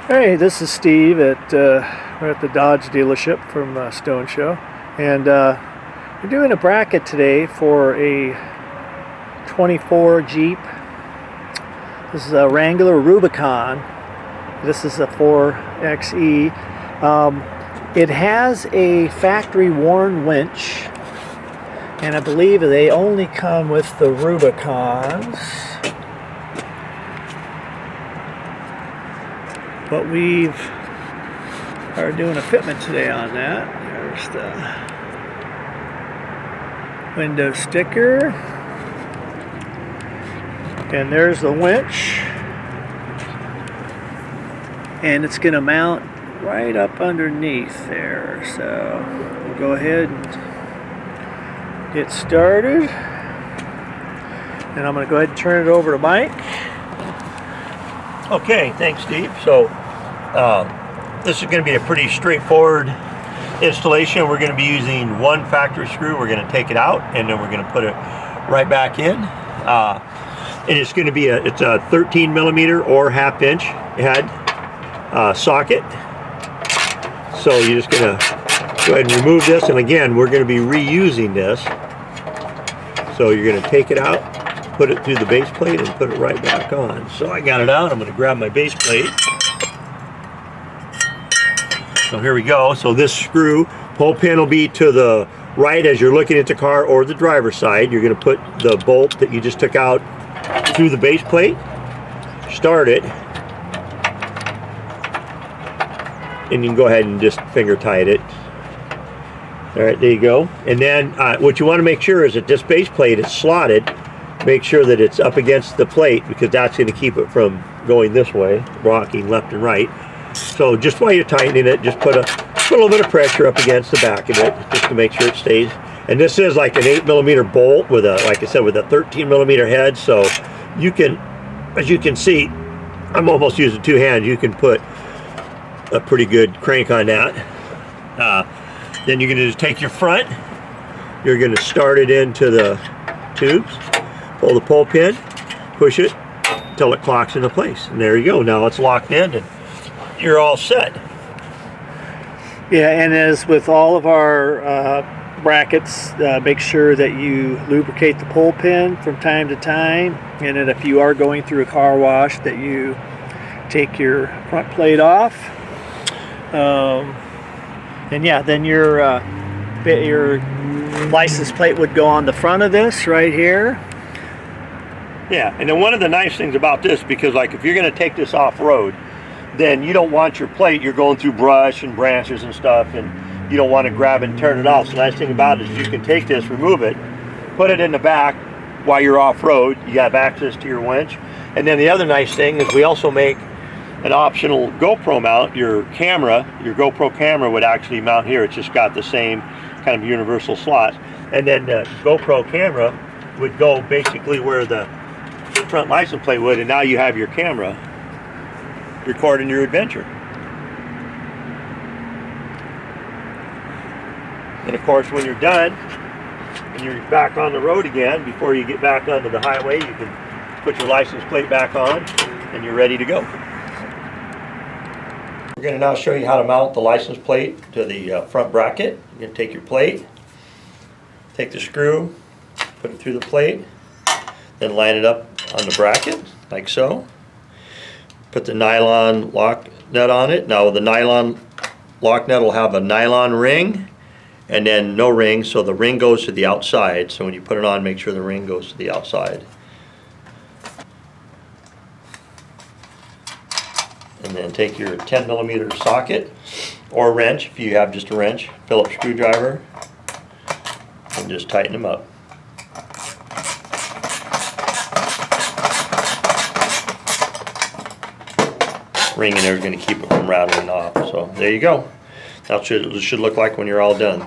Hey, this is Steve we're at the Dodge dealership from STO N SHO, and we're doing a bracket today for a 24 Jeep. This is a Wrangler Rubicon. This is a 4xe. It has a factory Warn Winch, and I believe they only come with the Rubicons. But we are doing a fitment today on that. There's the window sticker, and there's the winch, and it's going to mount right up underneath there. So we'll go ahead and get started, and I'm going to go ahead and turn it over to Mike. Okay, thanks, Steve. So this is going to be a pretty straightforward installation. We're going to be using one factory screw. We're going to take it out, and then we're going to put it right back in. And it's going to be it's a 13 millimeter or half-inch head socket. So you're just going to go ahead and remove this, and again, we're going to be reusing this. So you're going to take it out, put it through the base plate, and put it right back on. So I got it out. I'm going to grab my base plate. So here we go. So this screw pull pin will be to the right as you're looking at the car, or the driver's side. You're going to put the bolt that you just took out through the base plate, start it, and you can go ahead and just finger tight it. All right, there you go. And then what you want to make sure is that this base plate is slotted. Make sure that it's up against the plate, because that's going to keep it from going this way, rocking left and right. So just while you're tightening it, just put a little bit of pressure up against the back of it, just to make sure it stays. And this is like an 8 millimeter bolt with a, like I said, with a 13 millimeter head. So you can, as you can see, I'm almost using two hands. You can put a pretty good crank on that. Then you're going to just take your front. You're going to start it into the tubes. Pull the pull pin, push it until it clocks into place, and there you go. Now it's locked in, and you're all set. Yeah, and as with all of our brackets, make sure that you lubricate the pull pin from time to time, and then if you are going through a car wash, that you take your front plate off. And yeah, then your license plate would go on the front of this right here. Yeah, and then one of the nice things about this, because like if you're going to take this off-road, then you don't want your plate, you're going through brush and branches and stuff, and you don't want to grab it and turn it off. So the nice thing about it is you can take this, remove it, put it in the back while you're off-road. You have access to your winch. And then the other nice thing is we also make an optional GoPro mount. Your GoPro camera would actually mount here. It's just got the same kind of universal slots. And then the GoPro camera would go basically where the front license plate would, and now you have your camera recording your adventure. And of course, when you're done and you're back on the road again, before you get back onto the highway, you can put your license plate back on and you're ready to go. We're going to now show you how to mount the license plate to the front bracket. You're going to take your plate, take the screw, put it through the plate, then line it up on the bracket like so. Put the nylon lock nut on it. Now the nylon lock nut will have a nylon ring and then no ring, so the ring goes to the outside. So when you put it on, make sure the ring goes to the outside. And then take your 10 millimeter socket or wrench, if you have just a wrench, Phillips screwdriver, and just tighten them up. Ring in there is going to keep it from rattling off. So there you go. That's what it should look like when you're all done.